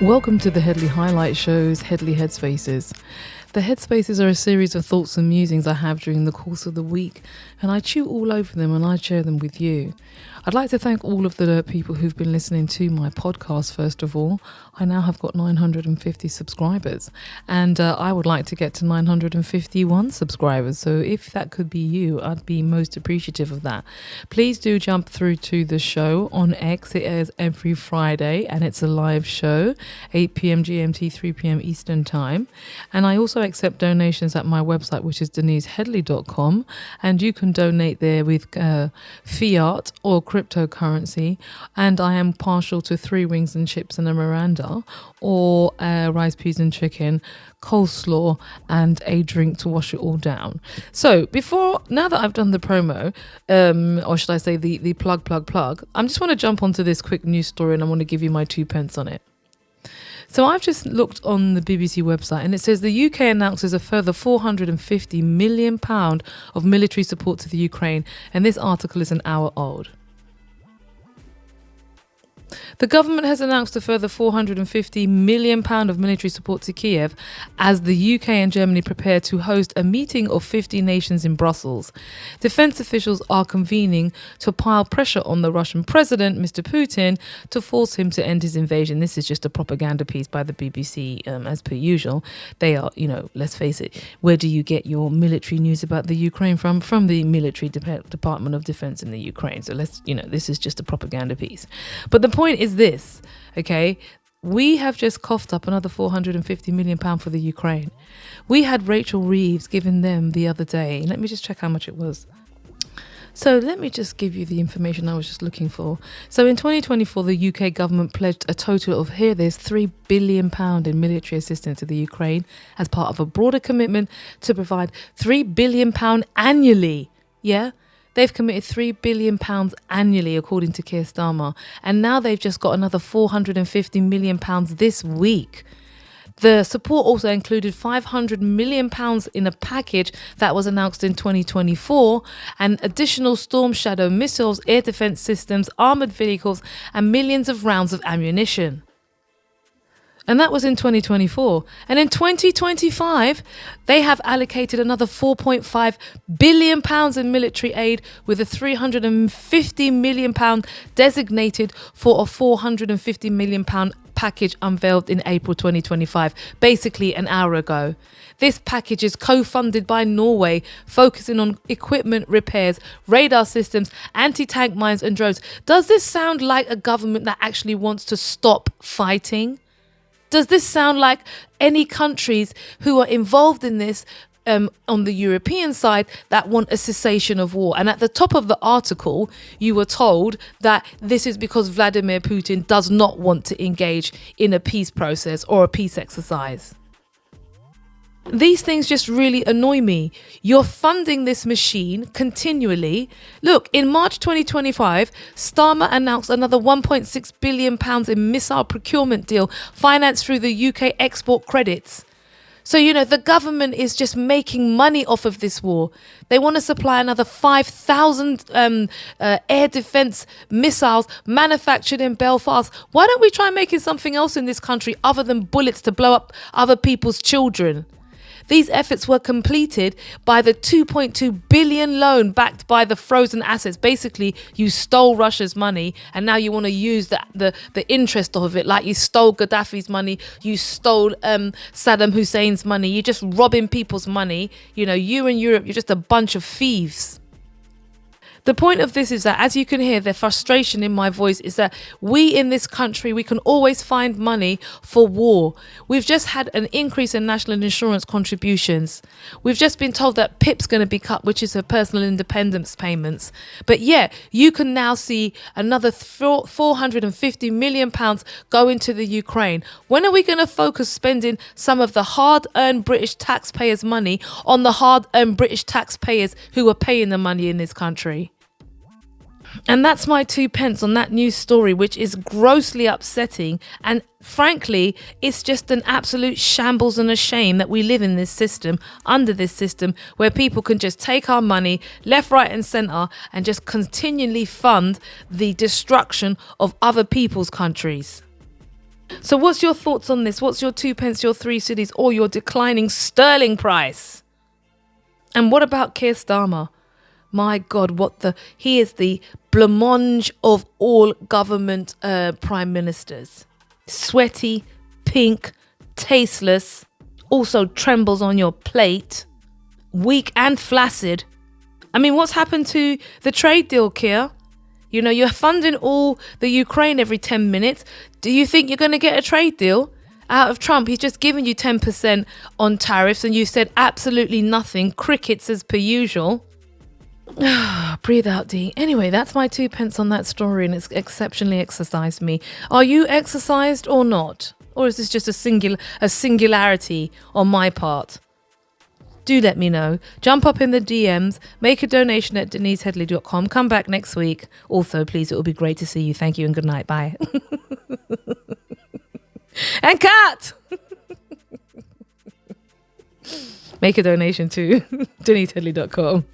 Welcome to the Headley Highlight Show's Headley Headspaces. The Headspaces are a series of thoughts and musings I have during the course of the week, and I chew all over them and I share them with you. I'd like to thank all of the people who've been listening to my podcast. First of all, I now have got 950 subscribers, and I would like to get to 951 subscribers. So if that could be you, I'd be most appreciative of that. Please do jump through to the show on X. It airs every Friday, and it's a live show, 8 p.m. GMT, 3 p.m. Eastern Time. And I also accept donations at my website, which is deniseheadley.com, and you can donate there with fiat or cryptocurrency, and I am partial to 3 wings and chips and a Miranda, or rice, peas and chicken, coleslaw, and a drink to wash it all down. So now that I've done the promo, or should I say the plug, I just want to jump onto this quick news story, and I want to give you my 2 pence on it. So I've just looked on the BBC website, and it says the UK announces a further £450 million of military support to the Ukraine, and this article is an hour old. The government has announced a further £450 million of military support to Kiev as the UK and Germany prepare to host a meeting of 50 nations in Brussels. Defence officials are convening to pile pressure on the Russian president, Mr. Putin, to force him to end his invasion. This is just a propaganda piece by the BBC, as per usual. They are, let's face it, where do you get your military news about the Ukraine from? From the military Department of Defence in the Ukraine. So this is just a propaganda piece. But the point is this, okay? We have just coughed up another £450 million for the Ukraine. We had Rachel Reeves giving them the other day. Let me just check how much it was. So let me just give you the information I was just looking for. So in 2024, the UK government pledged a total of, £3 billion in military assistance to the Ukraine as part of a broader commitment to provide £3 billion annually. Yeah? They've committed £3 billion annually, according to Keir Starmer. And now they've just got another £450 million this week. The support also included £500 million in a package that was announced in 2024, and additional Storm Shadow missiles, air defence systems, armoured vehicles, and millions of rounds of ammunition. And that was in 2024. And in 2025, they have allocated another £4.5 billion in military aid, with a £350 million designated for a £450 million package unveiled in April 2025, basically an hour ago. This package is co-funded by Norway, focusing on equipment repairs, radar systems, anti-tank mines and drones. Does this sound like a government that actually wants to stop fighting? Does this sound like any countries who are involved in this on the European side that want a cessation of war? And at the top of the article, you were told that this is because Vladimir Putin does not want to engage in a peace process or a peace exercise. These things just really annoy me. You're funding this machine continually. Look, in March 2025, Starmer announced another £1.6 billion in missile procurement deal financed through the UK export credits. So, the government is just making money off of this war. They want to supply another 5,000 air defence missiles manufactured in Belfast. Why don't we try making something else in this country other than bullets to blow up other people's children? These efforts were completed by the £2.2 billion loan backed by the frozen assets. Basically, you stole Russia's money, and now you want to use the interest of it, like you stole Gaddafi's money, you stole Saddam Hussein's money. You're just robbing people's money. You and Europe, you're just a bunch of thieves. The point of this is that, as you can hear, the frustration in my voice is that we in this country, we can always find money for war. We've just had an increase in national insurance contributions. We've just been told that PIP's going to be cut, which is her personal independence payments. But yeah, you can now see another £450 million go into the Ukraine. When are we going to focus spending some of the hard-earned British taxpayers' money on the hard-earned British taxpayers who are paying the money in this country? And that's my 2 pence on that news story, which is grossly upsetting. And frankly, it's just an absolute shambles and a shame that we live in this system, under this system, where people can just take our money left, right and centre and just continually fund the destruction of other people's countries. So what's your thoughts on this? What's your 2p, your 3 cities, or your declining sterling price? And what about Keir Starmer? My God, he is the blancmange of all government prime ministers. Sweaty, pink, tasteless, also trembles on your plate, weak and flaccid. I mean, what's happened to the trade deal, Keir? You know, you're funding all the Ukraine every 10 minutes. Do you think you're going to get a trade deal out of Trump? He's just given you 10% on tariffs and you said absolutely nothing. Crickets as per usual. Breathe out, D. Anyway, that's my 2p on that story, and it's exceptionally exercised me. Are you exercised or not? Or is this just a singularity on my part? Do let me know. Jump up in the DMs. Make a donation at denisehedley.com. Come back next week. Also, please, it will be great to see you. Thank you and good night. Bye. And cut! Make a donation to denisehedley.com.